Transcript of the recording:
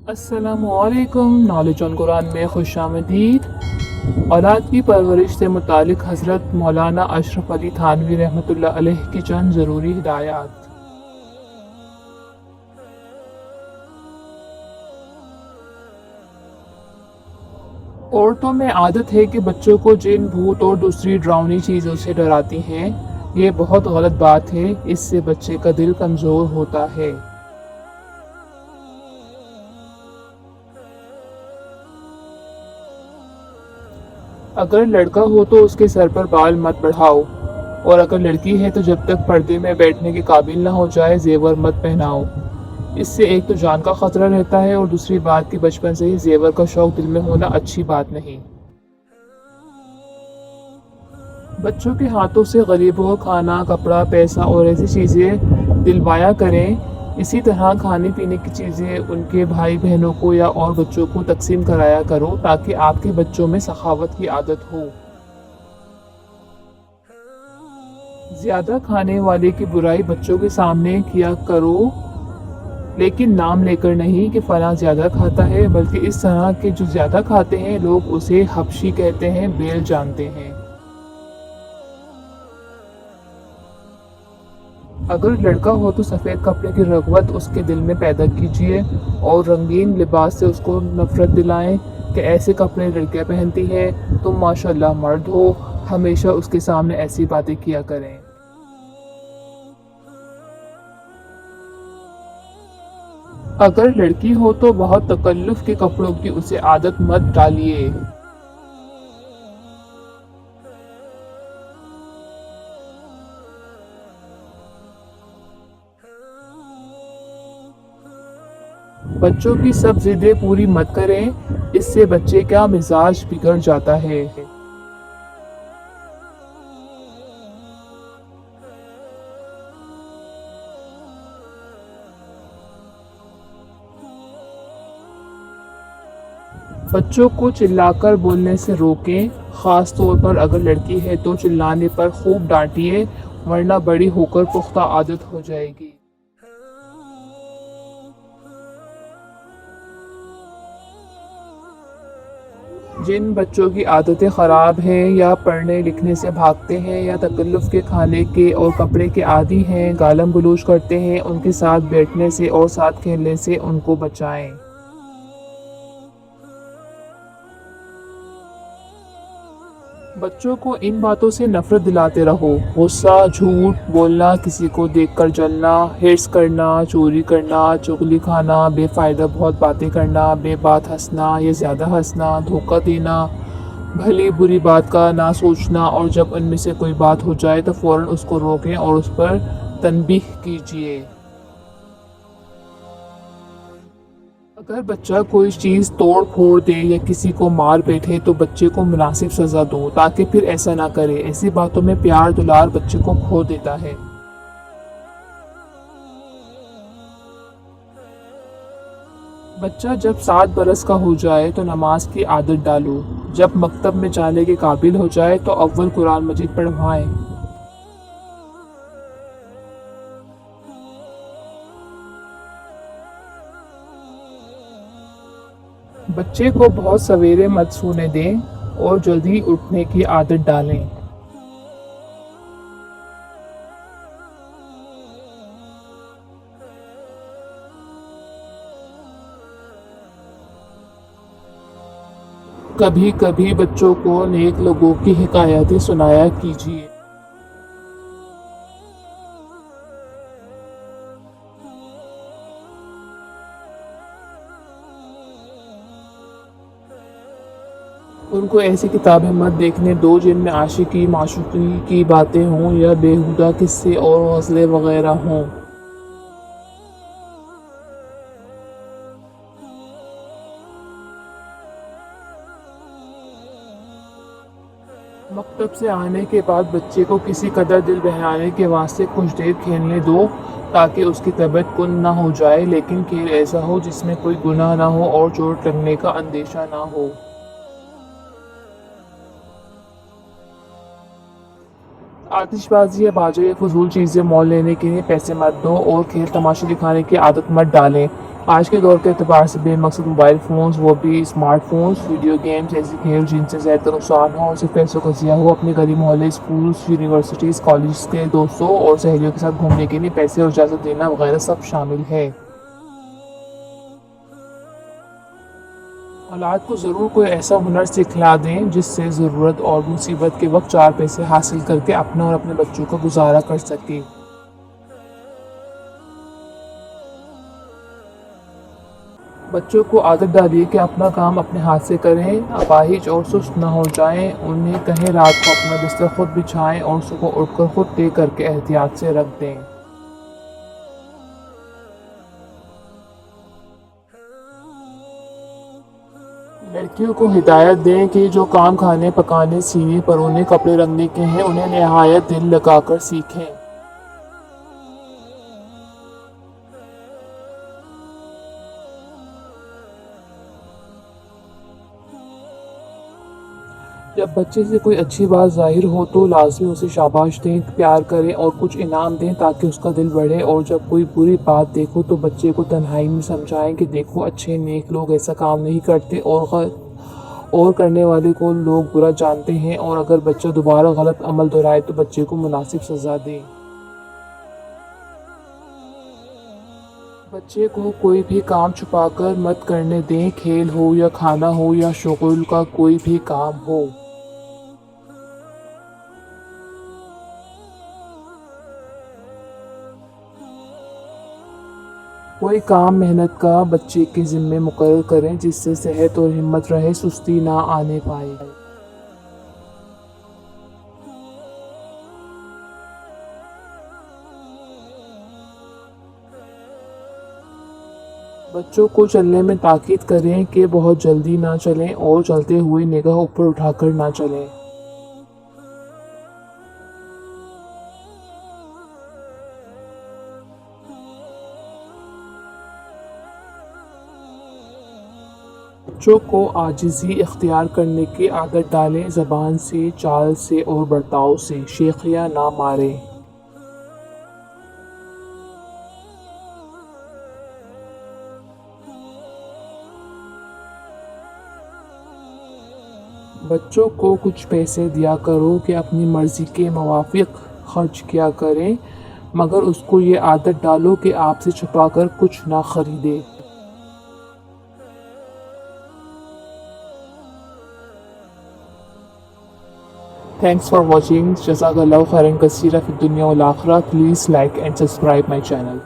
अस्सलामु अलैकुम। Knowledge on Quran में खुश आमदीद। औलाद की परवरिश से मुतालिक हज़रत मौलाना अशरफ अली थानवी रहमतुल्लाह अलैह की चंद ज़रूरी हिदायत। औरतों में आदत है कि बच्चों को जिन भूत और दूसरी डरावनी चीज़ों से डराती हैं। ये बहुत गलत बात है। इससे बच्चे का दिल कमज़ोर होता है। अगर लड़का हो तो उसके सर पर बाल मत बढ़ाओ, और अगर लड़की है तो जब तक पर्दे में बैठने के काबिल ना हो जाए जेवर मत पहनाओ। इससे एक तो जान का खतरा रहता है, और दूसरी बात कि बचपन से ही जेवर का शौक दिल में होना अच्छी बात नहीं। बच्चों के हाथों से गरीबों को खाना, कपड़ा, पैसा और ऐसी चीज़ें दिलवाया करें। इसी तरह खाने पीने की चीज़ें उनके भाई बहनों को या और बच्चों को तकसीम कराया करो, ताकि आपके बच्चों में सखावत की आदत हो। ज़्यादा खाने वाले की बुराई बच्चों के सामने किया करो, लेकिन नाम लेकर नहीं कि फलां ज़्यादा खाता है, बल्कि इस तरह के जो ज़्यादा खाते हैं लोग उसे हबशी कहते हैं, बेल जानते हैं। अगर लड़का हो तो सफ़ेद कपड़े की रग़बत उसके दिल में पैदा कीजिए, और रंगीन लिबास से उसको नफ़रत दिलाएं कि ऐसे कपड़े लड़कियां पहनती हैं, तुम माशाल्लाह मर्द हो। हमेशा उसके सामने ऐसी बातें किया करें। अगर लड़की हो तो बहुत तकल्लुफ़ के कपड़ों की उसे आदत मत डालिए। बच्चों की सब जिदें पूरी मत करें, इससे बच्चे का मिजाज बिगड़ जाता है। बच्चों को चिल्लाकर बोलने से रोकें, ख़ास तौर पर अगर लड़की है तो चिल्लाने पर खूब डांटिए, वरना बड़ी होकर पुख्ता आदत हो जाएगी। जिन बच्चों की आदतें ख़राब हैं, या पढ़ने लिखने से भागते हैं, या तकल्लुफ़ के खाने के और कपड़े के आदी हैं, गालम गलूज करते हैं, उनके साथ बैठने से और साथ खेलने से उनको बचाएं। बच्चों को इन बातों से नफरत दिलाते रहो। गुस्सा, झूठ बोलना, किसी को देखकर जलना, हिर्स करना, चोरी करना, चुगली खाना, बेफायदा बहुत बातें करना, बेबात हंसना या ज़्यादा हंसना, धोखा देना, भली बुरी बात का ना सोचना, और जब उनमें से कोई बात हो जाए तो फ़ौरन उसको रोकें और उस पर तनबीह कीजिए। अगर बच्चा कोई चीज़ तोड़ फोड़ दे या किसी को मार बैठे तो बच्चे को मुनासिब सज़ा दो, ताकि फिर ऐसा ना करे। ऐसी बातों में प्यार दुलार बच्चे को खो देता है। बच्चा जब 7 बरस का हो जाए तो नमाज की आदत डालो। जब मकतब में जाने के काबिल हो जाए तो अव्वल कुरान मजीद पढ़वाएं। बच्चे को बहुत सवेरे मत सोने दें, और जल्दी उठने की आदत डालें। कभी कभी बच्चों को नेक लोगों की हिकायतें सुनाया कीजिए। उनको ऐसी किताबें मत देखने दो जिनमें आशिकी माशूकी की बातें हों, या बेहुदा किस्से और गज़लें वगैरह हों। मकतब से आने के बाद बच्चे को किसी कदर दिल बहलाने के वास्ते कुछ देर खेलने दो, ताकि उसकी तबीयत कुंद ना हो जाए, लेकिन खेल ऐसा हो जिसमें कोई गुनाह ना हो और चोट लगने का अंदेशा ना हो। आतिशबाजी या बाजा या फजूल चीज़ें मोल लेने के लिए पैसे मत दो, और खेल तमाशे दिखाने की आदत मत डालें। آج کے دور کے اعتبار سے بے مقصد موبائل فونز، وہ بھی اسمارٹ فونز، ویڈیو گیمز، ایسے کھیل جن سے ذہن کا نقصان ہو اور صرف پیسوں کا ضیاع ہو، اپنے گلی محلے، اسکولز، یونیورسٹیز، کالجز کے دوستوں اور سہیلیوں کے ساتھ گھومنے کے لیے پیسے اور اجازت دینا وغیرہ سب شامل ہے۔ اولاد کو ضرور کوئی ایسا ہنر سکھلا دیں جس سے ضرورت اور مصیبت کے وقت چار پیسے حاصل کر کے اپنا اور اپنے بچوں کا گزارا کر سکے۔ بچوں کو عادت ڈالیے کہ اپنا کام اپنے ہاتھ سے کریں، اپاہج اور سست نہ ہو جائیں، انہیں کہیں رات کو اپنا بستر خود بچھائیں اور صبح اٹھ کر خود طے کر کے احتیاط سے رکھ دیں۔ لڑکیوں کو ہدایت دیں کہ جو کام کھانے پکانے سینے پرونے کپڑے رنگنے کے ہیں انہیں نہایت دل لگا کر سیکھیں۔ جب بچے سے کوئی اچھی بات ظاہر ہو تو لازمی اسے شاباش دیں، پیار کریں اور کچھ انعام دیں تاکہ اس کا دل بڑھے، اور جب کوئی بری بات دیکھو تو بچے کو تنہائی میں سمجھائیں کہ دیکھو اچھے نیک لوگ ایسا کام نہیں کرتے اور کرنے والے کو لوگ برا جانتے ہیں، اور اگر بچہ دوبارہ غلط عمل دہرائے تو بچے کو مناسب سزا دیں۔ بچے کو کوئی بھی کام چھپا کر مت کرنے دیں، کھیل ہو یا کھانا ہو یا شغل کا کوئی بھی کام ہو۔ کوئی کام محنت کا بچے کے ذمے مقرر کریں جس سے صحت اور ہمت رہے، سستی نہ آنے پائے۔ بچوں کو چلنے میں تاکید کریں کہ بہت جلدی نہ چلیں اور چلتے ہوئے نگاہ اوپر اٹھا کر نہ چلیں۔ بچوں کو عاجزی اختیار کرنے کی عادت ڈالیں، زبان سے، چال سے اور برتاؤ سے شیخیاں نہ ماریں۔ بچوں کو کچھ پیسے دیا کرو کہ اپنی مرضی کے موافق خرچ کیا کریں، مگر اس کو یہ عادت ڈالو کہ آپ سے چھپا کر کچھ نہ خریدے۔ Thanks for watching. جزاک اللہ خیرا کثیرا فی الدنیا والآخرہ. Please like and subscribe my channel.